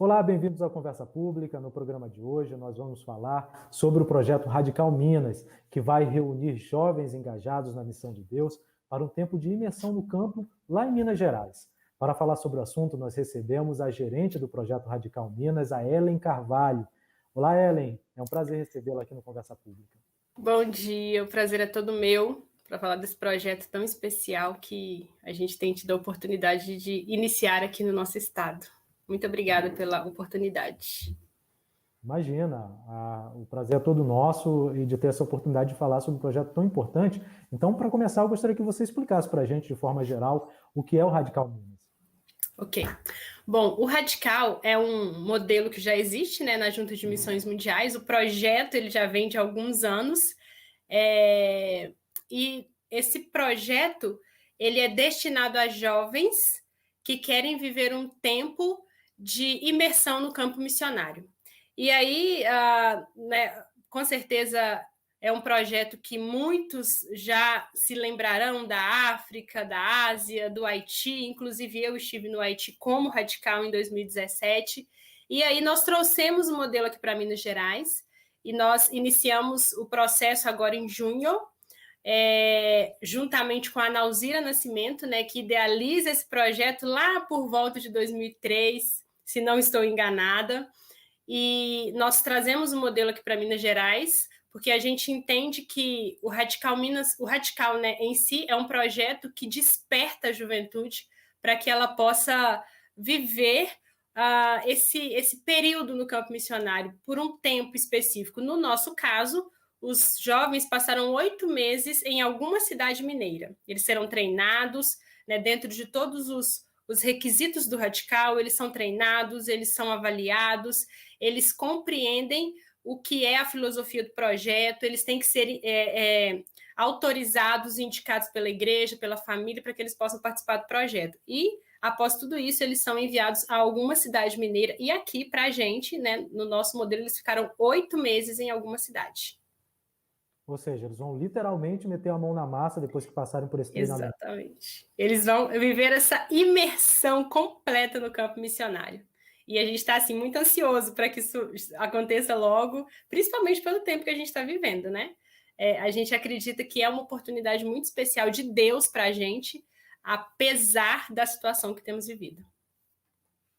Olá, bem-vindos à Conversa Pública. No programa de hoje, nós vamos falar sobre o projeto Radical Minas, que vai reunir jovens engajados na missão de Deus para um tempo de imersão no campo lá em Minas Gerais. Para falar sobre o assunto, nós recebemos a gerente do projeto Radical Minas, a Ellen Carvalho. Olá, Ellen. É um prazer recebê-la aqui no Conversa Pública. Bom dia, o prazer é todo meu para falar desse projeto tão especial que a gente tem tido a oportunidade de iniciar aqui no nosso estado. Muito obrigada pela oportunidade. Imagina, o prazer é todo nosso e de ter essa oportunidade de falar sobre um projeto tão importante. Então, para começar, eu gostaria que você explicasse para a gente, de forma geral, o que é o Radical Minas. Ok. Bom, o Radical é um modelo que já existe, né, na Junta de Missões Mundiais. O projeto ele já vem de alguns anos. E esse projeto ele é destinado a jovens que querem viver um tempo de imersão no campo missionário. E aí, né, com certeza, é um projeto que muitos já se lembrarão da África, da Ásia, do Haiti. Inclusive, eu estive no Haiti como radical em 2017. E aí, nós trouxemos o modelo aqui para Minas Gerais e nós iniciamos o processo agora em junho, juntamente com a Nauzira Nascimento, né, que idealiza esse projeto lá por volta de 2003, se não estou enganada. E nós trazemos o modelo aqui para Minas Gerais, porque a gente entende que o Radical Minas, o Radical, né, em si, é um projeto que desperta a juventude para que ela possa viver esse período no campo missionário por um tempo específico. No nosso caso, os jovens passaram 8 meses em alguma cidade mineira. Eles serão treinados, né, dentro de todos os requisitos do Radical, eles são treinados, eles são avaliados, eles compreendem o que é a filosofia do projeto, eles têm que ser autorizados e indicados pela igreja, pela família, para que eles possam participar do projeto. E, após tudo isso, eles são enviados a alguma cidade mineira, e aqui, para a gente, né, no nosso modelo, eles ficaram 8 meses em alguma cidade. Ou seja, eles vão literalmente meter a mão na massa depois que passarem por esse treinamento. Exatamente. Eles vão viver essa imersão completa no campo missionário. E a gente está assim, muito ansioso para que isso aconteça logo, principalmente pelo tempo que a gente está vivendo, né? A gente acredita que é uma oportunidade muito especial de Deus para a gente, apesar da situação que temos vivido.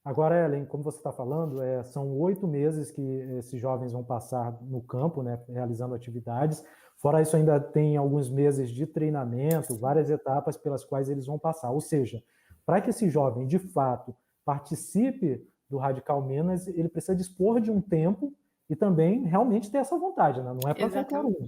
Agora, Ellen, como você está falando, são 8 meses que esses jovens vão passar no campo, né, realizando atividades. Fora isso, ainda tem alguns meses de treinamento, várias etapas pelas quais eles vão passar. Ou seja, para que esse jovem, de fato, participe do Radical Minas, ele precisa dispor de um tempo e também realmente ter essa vontade, né? Não é para qualquer um.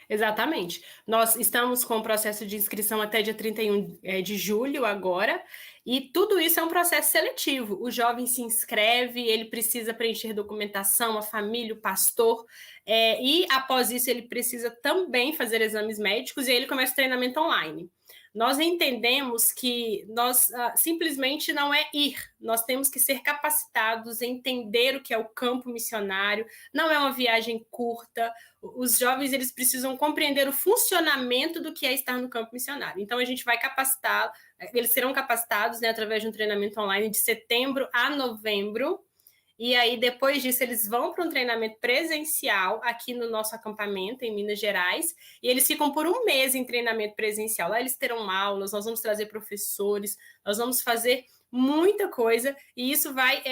Exatamente. Nós estamos com o processo de inscrição até dia 31 de julho agora, e tudo isso é um processo seletivo. O jovem se inscreve, ele precisa preencher documentação, a família, o pastor, e após isso ele precisa também fazer exames médicos e aí ele começa o treinamento online. Nós entendemos que nós simplesmente não é ir, nós temos que ser capacitados, entender o que é o campo missionário, não é uma viagem curta. Os jovens eles precisam compreender o funcionamento do que é estar no campo missionário. Então a gente vai capacitar, eles serão capacitados, né, através de um treinamento online de setembro a novembro. E aí, depois disso, eles vão para um treinamento presencial aqui no nosso acampamento, em Minas Gerais, e eles ficam por um mês em treinamento presencial. Lá eles terão aulas, nós vamos trazer professores, nós vamos fazer muita coisa, e isso vai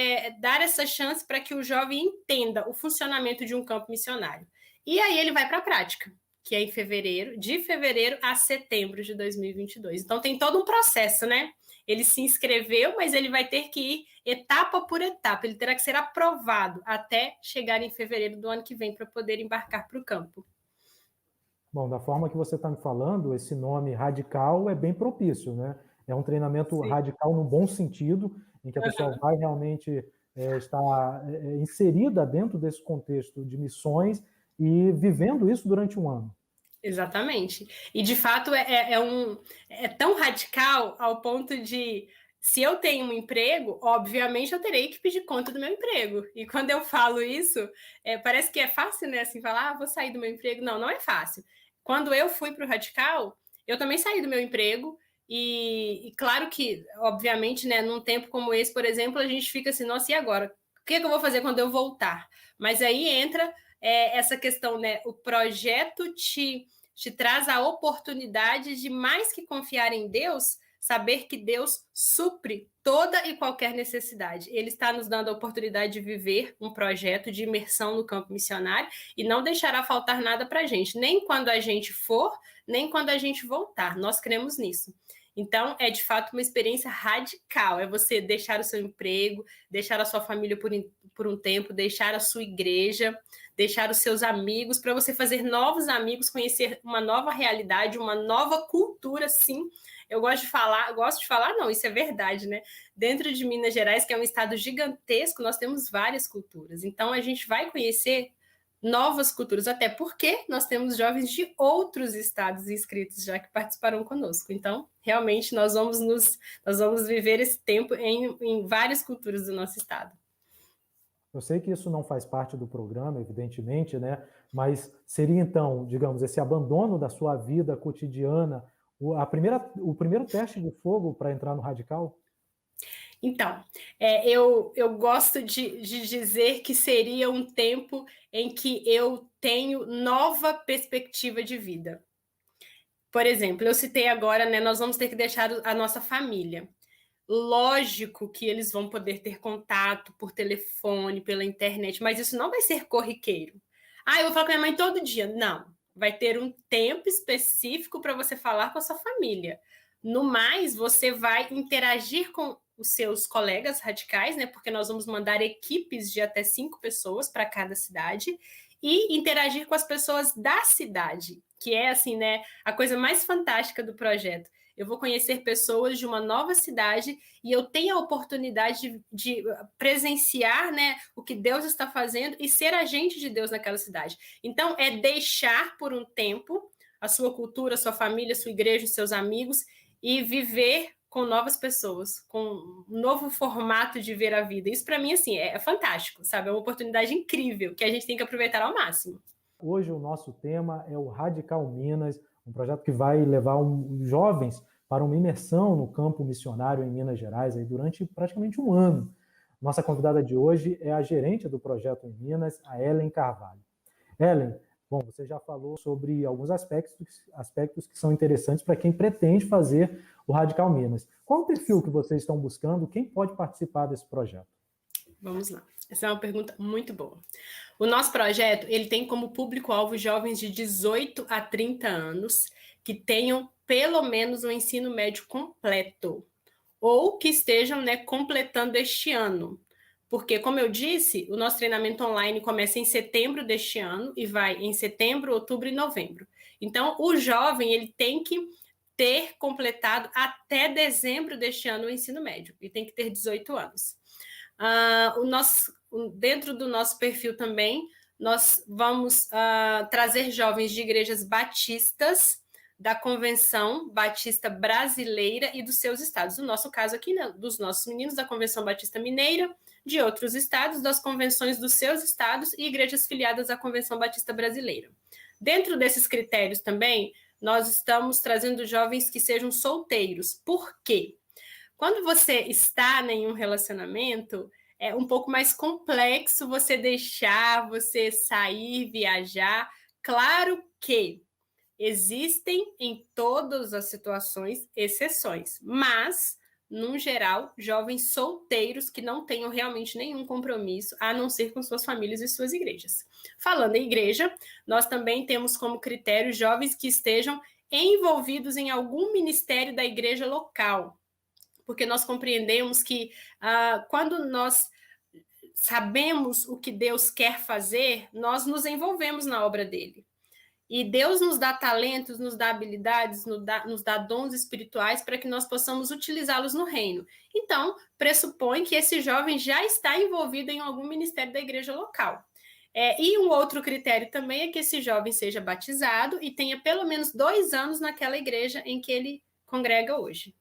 dar essa chance para que o jovem entenda o funcionamento de um campo missionário. E aí ele vai para a prática, que é em fevereiro, de fevereiro a setembro de 2022. Então tem todo um processo, né? Ele se inscreveu, mas ele vai ter que ir etapa por etapa. Ele terá que ser aprovado até chegar em fevereiro do ano que vem para poder embarcar para o campo. Bom, da forma que você está me falando, esse nome radical é bem propício, né? É um treinamento Sim. radical no bom sentido, em que a pessoa vai realmente estar inserida dentro desse contexto de missões e vivendo isso durante um ano. Exatamente. E, de fato, é tão radical ao ponto de, se eu tenho um emprego, obviamente eu terei que pedir conta do meu emprego. E quando eu falo isso, parece que é fácil, né? Assim, falar, vou sair do meu emprego. Não, não é fácil. Quando eu fui para o Radical, eu também saí do meu emprego. E claro que, obviamente, né, num tempo como esse, por exemplo, a gente fica assim, nossa, e agora? O que é que eu vou fazer quando eu voltar? Mas aí entra essa questão, né? O projeto te traz a oportunidade de, mais que confiar em Deus, saber que Deus supre toda e qualquer necessidade. Ele está nos dando a oportunidade de viver um projeto de imersão no campo missionário e não deixará faltar nada para a gente, nem quando a gente for, nem quando a gente voltar. Nós cremos nisso. Então, é de fato uma experiência radical. É você deixar o seu emprego, deixar a sua família por um tempo, deixar a sua igreja, deixar os seus amigos, para você fazer novos amigos, conhecer uma nova realidade, uma nova cultura, sim. Eu gosto de falar, não, isso é verdade, né? Dentro de Minas Gerais, que é um estado gigantesco, nós temos várias culturas. Então, a gente vai conhecer novas culturas, até porque nós temos jovens de outros estados inscritos já que participaram conosco. Então, realmente, nós vamos viver esse tempo em várias culturas do nosso estado. Eu sei que isso não faz parte do programa, evidentemente, né? Mas seria então, digamos, esse abandono da sua vida cotidiana, o primeiro teste de fogo para entrar no radical? Então, eu gosto de dizer que seria um tempo em que eu tenho nova perspectiva de vida. Por exemplo, eu citei agora, né? Nós vamos ter que deixar a nossa família. Lógico que eles vão poder ter contato por telefone, pela internet, mas isso não vai ser corriqueiro. Ah, eu vou falar com a minha mãe todo dia. Não. Vai ter um tempo específico para você falar com a sua família. No mais, você vai interagir com os seus colegas radicais, né? Porque nós vamos mandar equipes de até 5 pessoas para cada cidade e interagir com as pessoas da cidade, que é assim, né? A coisa mais fantástica do projeto. Eu vou conhecer pessoas de uma nova cidade e eu tenho a oportunidade de presenciar, né, o que Deus está fazendo e ser agente de Deus naquela cidade. Então, é deixar por um tempo a sua cultura, a sua família, a sua igreja, os seus amigos e viver com novas pessoas, com um novo formato de ver a vida. Isso, para mim, assim, é fantástico, sabe? É uma oportunidade incrível que a gente tem que aproveitar ao máximo. Hoje o nosso tema é o Radical Minas, um projeto que vai levar jovens para uma imersão no campo missionário em Minas Gerais aí durante praticamente um ano. Nossa convidada de hoje é a gerente do projeto em Minas, a Ellen Carvalho. Ellen, bom, você já falou sobre alguns aspectos que são interessantes para quem pretende fazer o Radical Minas. Qual o perfil que vocês estão buscando? Quem pode participar desse projeto? Vamos lá. Essa é uma pergunta muito boa. O nosso projeto, ele tem como público-alvo jovens de 18 a 30 anos que tenham pelo menos um ensino médio completo ou que estejam, né, completando este ano. Porque, como eu disse, o nosso treinamento online começa em setembro deste ano e vai em setembro, outubro e novembro. Então, o jovem, ele tem que ter completado até dezembro deste ano o ensino médio e tem que ter 18 anos. Dentro do nosso perfil também, nós vamos trazer jovens de igrejas batistas da Convenção Batista Brasileira e dos seus estados. No nosso caso aqui, né, dos nossos meninos da Convenção Batista Mineira, de outros estados, das convenções dos seus estados e igrejas filiadas à Convenção Batista Brasileira. Dentro desses critérios também, nós estamos trazendo jovens que sejam solteiros. Por quê? Quando você está em um relacionamento, é um pouco mais complexo você deixar, você sair, viajar. Claro que existem em todas as situações exceções, mas, no geral, jovens solteiros que não tenham realmente nenhum compromisso, a não ser com suas famílias e suas igrejas. Falando em igreja, nós também temos como critério jovens que estejam envolvidos em algum ministério da igreja local, porque nós compreendemos que quando nós sabemos o que Deus quer fazer, nós nos envolvemos na obra dele. E Deus nos dá talentos, nos dá habilidades, nos dá dons espirituais para que nós possamos utilizá-los no reino. Então, pressupõe que esse jovem já está envolvido em algum ministério da igreja local. E um outro critério também é que esse jovem seja batizado e tenha pelo menos 2 anos naquela igreja em que ele congrega hoje.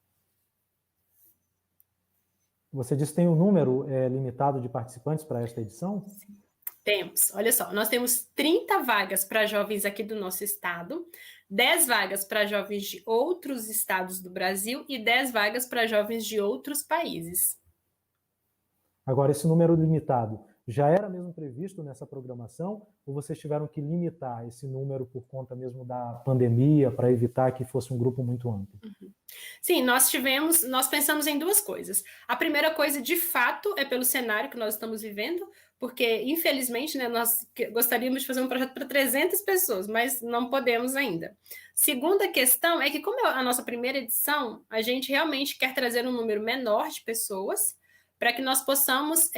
Você disse que tem um número limitado de participantes para esta edição? Sim. Temos, olha só, nós temos 30 vagas para jovens aqui do nosso estado, 10 vagas para jovens de outros estados do Brasil e 10 vagas para jovens de outros países. Agora, esse número limitado já era mesmo previsto nessa programação ou vocês tiveram que limitar esse número por conta mesmo da pandemia para evitar que fosse um grupo muito amplo? Sim, nós pensamos em duas coisas. A primeira coisa, de fato, é pelo cenário que nós estamos vivendo, porque, infelizmente, né, nós gostaríamos de fazer um projeto para 300 pessoas, mas não podemos ainda. Segunda questão é que, como é a nossa primeira edição, a gente realmente quer trazer um número menor de pessoas para que nós possamos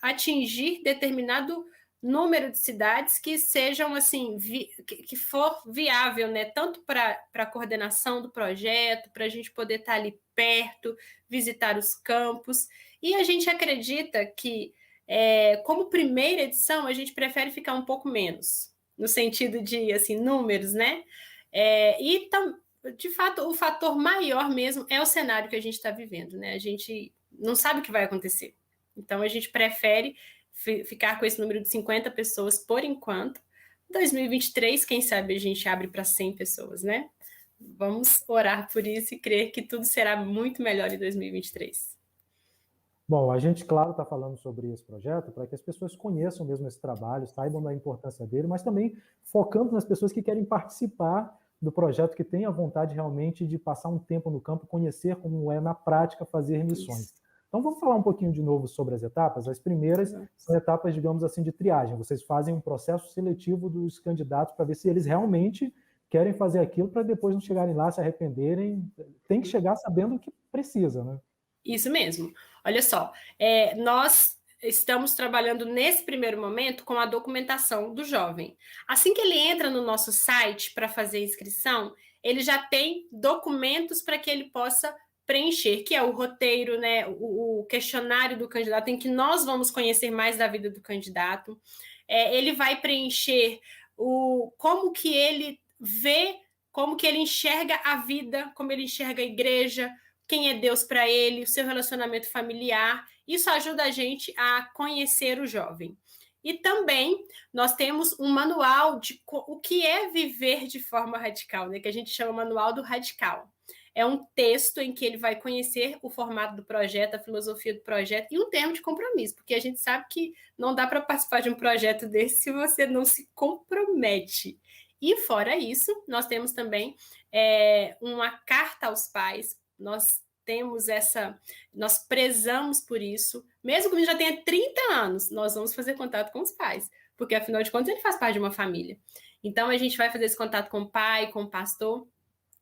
atingir determinado número de cidades que sejam assim, que for viável, né? Tanto para a coordenação do projeto, para a gente poder estar ali perto, visitar os campos. E a gente acredita que, como primeira edição, a gente prefere ficar um pouco menos, no sentido de assim, números, né? De fato, o fator maior mesmo é o cenário que a gente está vivendo, né? A gente não sabe o que vai acontecer. Então, a gente prefere ficar com esse número de 50 pessoas por enquanto. 2023, quem sabe a gente abre para 100 pessoas, né? Vamos orar por isso e crer que tudo será muito melhor em 2023. Bom, a gente, claro, está falando sobre esse projeto para que as pessoas conheçam mesmo esse trabalho, saibam da importância dele, mas também focando nas pessoas que querem participar do projeto, que têm a vontade realmente de passar um tempo no campo, conhecer como é na prática fazer missões. Isso. Então vamos falar um pouquinho de novo sobre as etapas. As primeiras são etapas, digamos assim, de triagem. Vocês fazem um processo seletivo dos candidatos para ver se eles realmente querem fazer aquilo, para depois não chegarem lá, se arrependerem. Tem que chegar sabendo o que precisa, né? Isso mesmo. Olha só, nós estamos trabalhando nesse primeiro momento com a documentação do jovem. Assim que ele entra no nosso site para fazer inscrição, ele já tem documentos para que ele possa preencher, que é o roteiro, né, o questionário do candidato, em que nós vamos conhecer mais da vida do candidato. Ele vai preencher como que ele vê, como que ele enxerga a vida, como ele enxerga a igreja, quem é Deus para ele, o seu relacionamento familiar. Isso ajuda a gente a conhecer o jovem. E também nós temos um manual de o que é viver de forma radical, né, que a gente chama Manual do Radical. É um texto em que ele vai conhecer o formato do projeto, a filosofia do projeto e um termo de compromisso, porque a gente sabe que não dá para participar de um projeto desse se você não se compromete. E fora isso, nós temos também uma carta aos pais. Nós prezamos por isso. Mesmo que ele já tenha 30 anos, nós vamos fazer contato com os pais, porque afinal de contas ele faz parte de uma família. Então a gente vai fazer esse contato com o pai, com o pastor.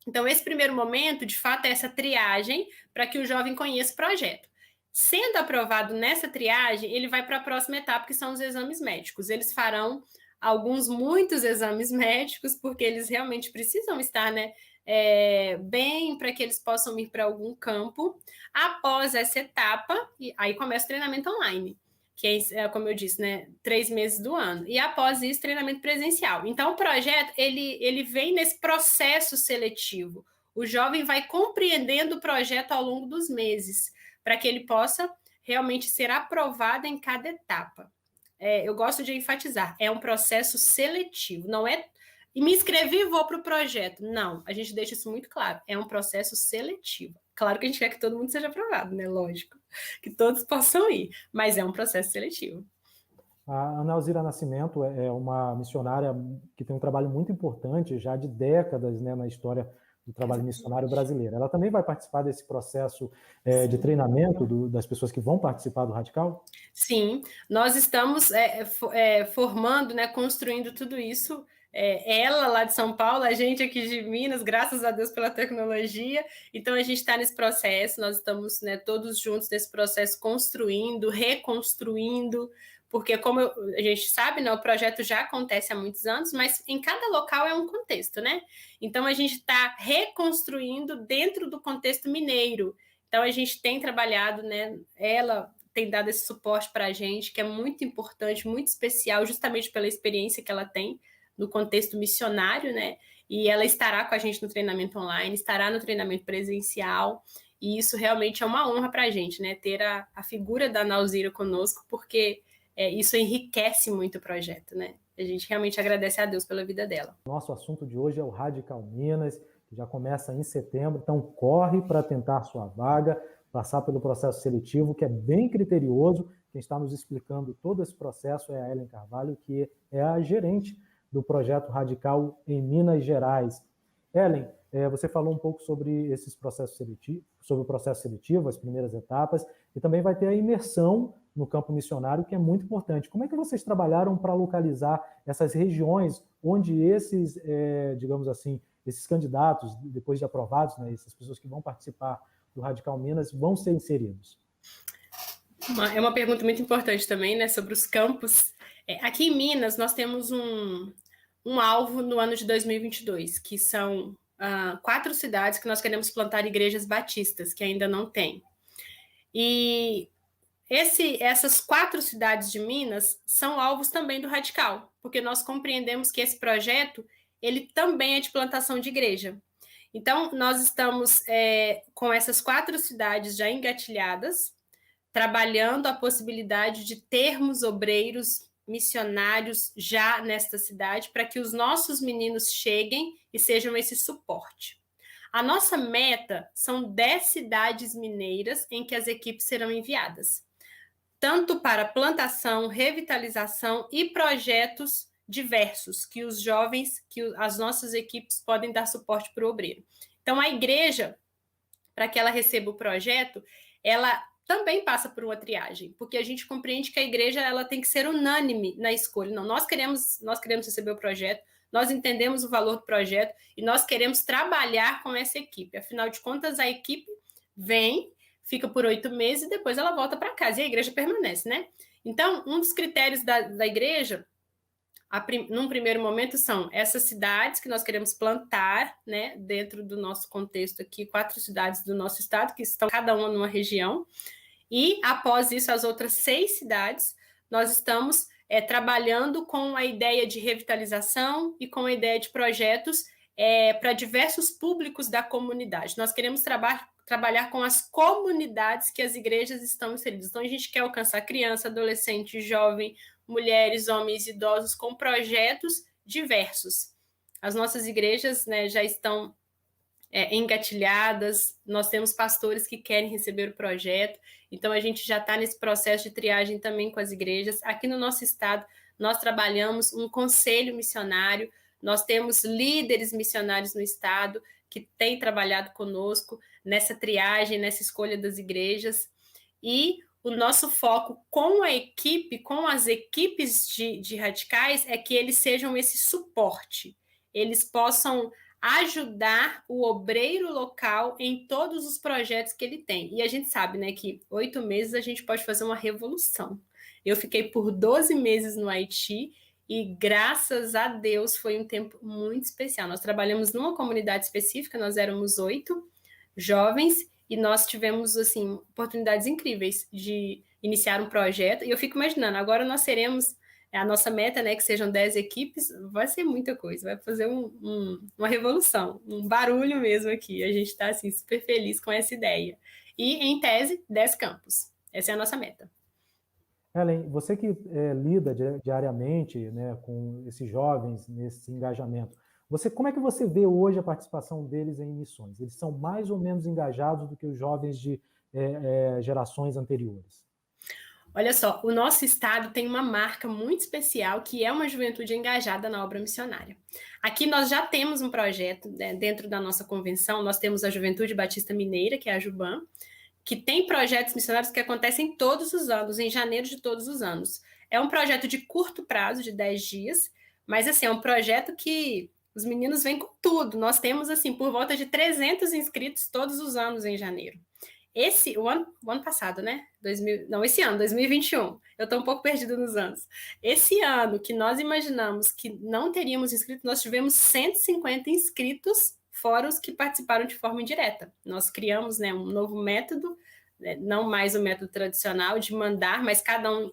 Então, esse primeiro momento, de fato, é essa triagem para que o jovem conheça o projeto. Sendo aprovado nessa triagem, ele vai para a próxima etapa, que são os exames médicos. Eles farão muitos exames médicos, porque eles realmente precisam estar, né, bem para que eles possam ir para algum campo. Após essa etapa, aí começa o treinamento online, que é, como eu disse, né, 3 meses do ano. E após isso, treinamento presencial. Então, o projeto, ele vem nesse processo seletivo. O jovem vai compreendendo o projeto ao longo dos meses, para que ele possa realmente ser aprovado em cada etapa. Eu gosto de enfatizar, é um processo seletivo, não é e me inscrevi e vou para o projeto. Não, a gente deixa isso muito claro. É um processo seletivo. Claro que a gente quer que todo mundo seja aprovado, né? Lógico. Que todos possam ir. Mas é um processo seletivo. A Ana Alzira Nascimento é uma missionária que tem um trabalho muito importante, já de décadas, né, na história do trabalho missionário brasileiro. Ela também vai participar desse processo de treinamento das pessoas que vão participar do Radical? Sim, nós estamos formando, né, construindo tudo isso. Ela lá de São Paulo, a gente aqui de Minas, graças a Deus pela tecnologia. Então a gente está nesse processo, nós estamos, né, todos juntos nesse processo, construindo, reconstruindo, porque como a gente sabe, né, o projeto já acontece há muitos anos, mas em cada local é um contexto, né? Então a gente está reconstruindo dentro do contexto mineiro. Então a gente tem trabalhado, né? Ela tem dado esse suporte para a gente, que é muito importante, muito especial, justamente pela experiência que ela tem no contexto missionário, né? E ela estará com a gente no treinamento online, estará no treinamento presencial, e isso realmente é uma honra para a gente, né? Ter a figura da Ana Alzira conosco, porque isso enriquece muito o projeto, né? A gente realmente agradece a Deus pela vida dela. Nosso assunto de hoje é o Radical Minas, que já começa em setembro, então corre para tentar sua vaga. passar pelo processo seletivo, que é bem criterioso. Quem está nos explicando todo esse processo é a Ellen Carvalho, que é a gerente do Projeto Radical em Minas Gerais. Ellen, você falou um pouco sobre esses processos seletivos, sobre o processo seletivo, as primeiras etapas, e também vai ter a imersão no campo missionário, que é muito importante. Como é que vocês trabalharam para localizar essas regiões onde esses, digamos assim, esses candidatos, depois de aprovados, né, essas pessoas que vão participar do Radical Minas, vão ser inseridos? É uma pergunta muito importante também, né, sobre os campos. Aqui em Minas, nós temos um alvo no ano de 2022, que são 4 cidades que nós queremos plantar igrejas batistas, que ainda não tem. E essas 4 cidades de Minas são alvos também do Radical, porque nós compreendemos que esse projeto ele também é de plantação de igreja. Então, nós estamos com essas 4 cidades já engatilhadas, trabalhando a possibilidade de termos obreiros missionários já nesta cidade, para que os nossos meninos cheguem e sejam esse suporte. A nossa meta são 10 cidades mineiras em que as equipes serão enviadas, tanto para plantação, revitalização e projetos diversos, que os jovens, que as nossas equipes podem dar suporte para o obreiro. Então, a igreja, para que ela receba o projeto, ela também passa por uma triagem, porque a gente compreende que a igreja ela tem que ser unânime na escolha. Não, nós queremos receber o projeto, nós entendemos o valor do projeto e nós queremos trabalhar com essa equipe. Afinal de contas, a equipe vem, fica por 8 meses e depois ela volta para casa e a igreja permanece, né? Então, um dos critérios da igreja, num primeiro momento, são essas cidades que nós queremos plantar, né, dentro do nosso contexto aqui, 4 cidades do nosso estado, que estão cada uma numa região, e após isso, as outras 6 cidades, nós estamos trabalhando com a ideia de revitalização e com a ideia de projetos para diversos públicos da comunidade. Nós queremos trabalhar com as comunidades que as igrejas estão inseridas. Então, a gente quer alcançar criança, adolescente, jovem, mulheres, homens, idosos, com projetos diversos. As nossas igrejas, né, já estão engatilhadas, nós temos pastores que querem receber o projeto, então a gente já está nesse processo de triagem também com as igrejas. Aqui no nosso estado, nós trabalhamos um conselho missionário, nós temos líderes missionários no estado que têm trabalhado conosco nessa triagem, nessa escolha das igrejas, e o nosso foco com a equipe, com as equipes de radicais, é que eles sejam esse suporte, eles possam ajudar o obreiro local em todos os projetos que ele tem. E a gente sabe, né, que 8 meses a gente pode fazer uma revolução. Eu fiquei por 12 meses no Haiti e, graças a Deus, foi um tempo muito especial. Nós trabalhamos numa comunidade específica, nós éramos 8 jovens e nós tivemos, assim, oportunidades incríveis de iniciar um projeto. E eu fico imaginando, agora nós seremos a nossa meta, né, que sejam 10 equipes, vai ser muita coisa, vai fazer uma revolução, um barulho mesmo aqui. A gente está assim, super feliz com essa ideia. E, em tese, 10 campos. Essa é a nossa meta. Ellen, você que lida diariamente, né, com esses jovens nesse engajamento, como é que você vê hoje a participação deles em missões? Eles são mais ou menos engajados do que os jovens de gerações anteriores? Olha só, o nosso estado tem uma marca muito especial, que é uma juventude engajada na obra missionária. Aqui nós já temos um projeto, né, dentro da nossa convenção, nós temos a Juventude Batista Mineira, que é a Juban, que tem projetos missionários que acontecem todos os anos, em janeiro de todos os anos. É um projeto de curto prazo, de 10 dias, mas assim, é um projeto que os meninos vêm com tudo. Nós temos, assim, por volta de 300 inscritos todos os anos em janeiro. O ano passado, né? Esse ano, 2021. Eu estou um pouco perdida nos anos. Esse ano, que nós imaginamos que não teríamos inscritos, nós tivemos 150 inscritos, fora os que participaram de forma indireta. Nós criamos, né, um novo método, não mais o método tradicional de mandar, mas cada um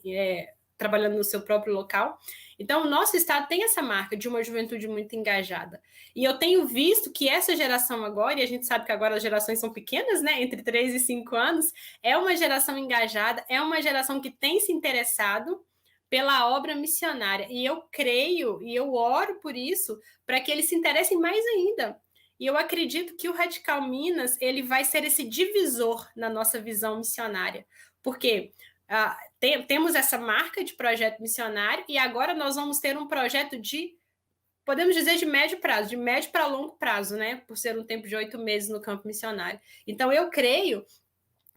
trabalhando no seu próprio local. Então, o nosso estado tem essa marca de uma juventude muito engajada. E eu tenho visto que essa geração agora, e a gente sabe que agora as gerações são pequenas, né, entre 3 e 5 anos, é uma geração engajada, é uma geração que tem se interessado pela obra missionária. E eu creio, e eu oro por isso, para que eles se interessem mais ainda. E eu acredito que o Radical Minas ele vai ser esse divisor na nossa visão missionária, porque temos essa marca de projeto missionário e agora nós vamos ter um projeto de, podemos dizer, de médio prazo, de médio para longo prazo, né? Por ser um tempo de 8 meses no campo missionário. Então, eu creio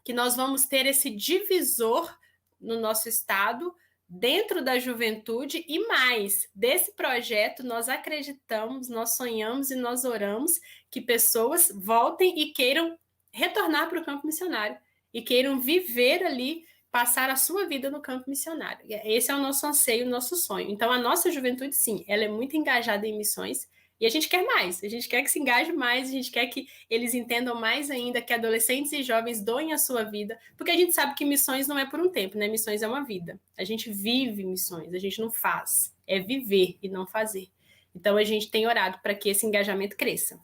que nós vamos ter esse divisor no nosso estado, dentro da juventude, e mais, desse projeto nós acreditamos, nós sonhamos e nós oramos que pessoas voltem e queiram retornar para o campo missionário e queiram viver ali, passar a sua vida no campo missionário. Esse é o nosso anseio, o nosso sonho. Então, a nossa juventude, sim, ela é muito engajada em missões, e a gente quer mais, a gente quer que se engaje mais, a gente quer que eles entendam mais ainda, que adolescentes e jovens doem a sua vida, porque a gente sabe que missões não é por um tempo, né? Missões é uma vida. A gente vive missões, a gente não faz, é viver e não fazer. Então a gente tem orado para que esse engajamento cresça.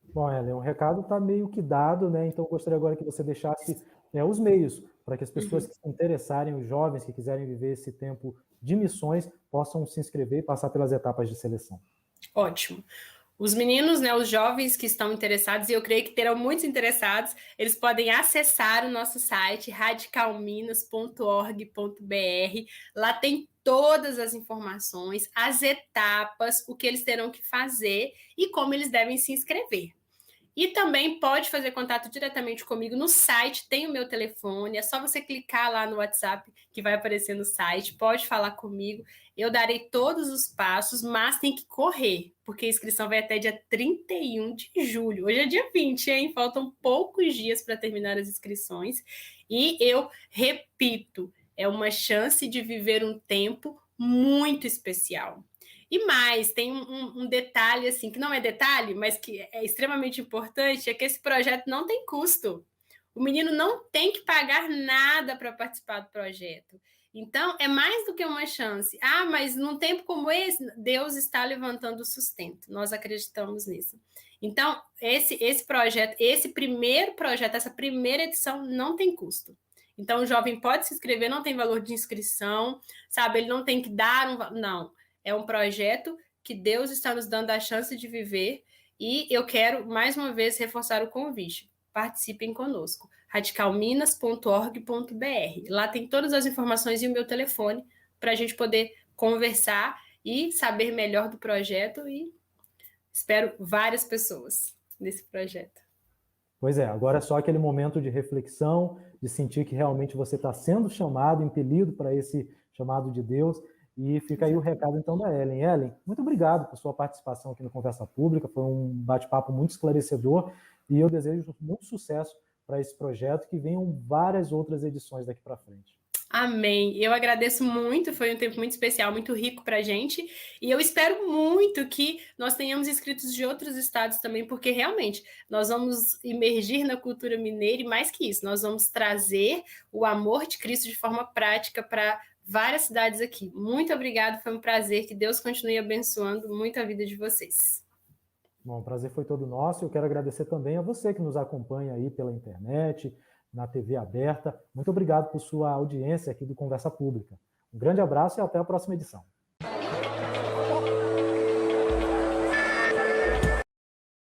Bom, Ellen, o recado está meio que dado, né? Então eu gostaria agora que você deixasse os meios para que as pessoas que se interessarem, os jovens que quiserem viver esse tempo de missões, possam se inscrever e passar pelas etapas de seleção. Ótimo. Os meninos, né, os jovens que estão interessados, e eu creio que terão muitos interessados, eles podem acessar o nosso site radicalminas.org.br. Lá tem todas as informações, as etapas, o que eles terão que fazer e como eles devem se inscrever. E também pode fazer contato diretamente comigo no site, tem o meu telefone, é só você clicar lá no WhatsApp que vai aparecer no site, pode falar comigo, eu darei todos os passos, mas tem que correr, porque a inscrição vai até dia 31 de julho. Hoje é dia 20, hein? Faltam poucos dias para terminar as inscrições. E eu repito, é uma chance de viver um tempo muito especial. E mais, tem um detalhe, assim, que não é detalhe, mas que é extremamente importante, é que esse projeto não tem custo. O menino não tem que pagar nada para participar do projeto. Então, é mais do que uma chance. Ah, mas num tempo como esse, Deus está levantando o sustento. Nós acreditamos nisso. Então, esse projeto, esse primeiro projeto, essa primeira edição, não tem custo. Então, o jovem pode se inscrever, não tem valor de inscrição, sabe? Ele não tem que dar um... Não. É um projeto que Deus está nos dando a chance de viver e eu quero, mais uma vez, reforçar o convite. Participem conosco. radicalminas.org.br. Lá tem todas as informações e o meu telefone para a gente poder conversar e saber melhor do projeto e espero várias pessoas nesse projeto. Pois é, agora é só aquele momento de reflexão, de sentir que realmente você está sendo chamado, impelido para esse chamado de Deus. E fica aí o recado, então, da Ellen. Ellen, muito obrigado por sua participação aqui no Conversa Pública, foi um bate-papo muito esclarecedor e eu desejo muito sucesso para esse projeto, que venham várias outras edições daqui para frente. Amém. Eu agradeço muito, foi um tempo muito especial, muito rico para a gente, e eu espero muito que nós tenhamos inscritos de outros estados também, porque realmente nós vamos imergir na cultura mineira e mais que isso, nós vamos trazer o amor de Cristo de forma prática para várias cidades aqui. Muito obrigada, foi um prazer, que Deus continue abençoando muito a vida de vocês. Bom, o prazer foi todo nosso. Eu quero agradecer também a você que nos acompanha aí pela internet, na TV aberta. Muito obrigado por sua audiência aqui do Conversa Pública. Um grande abraço e até a próxima edição.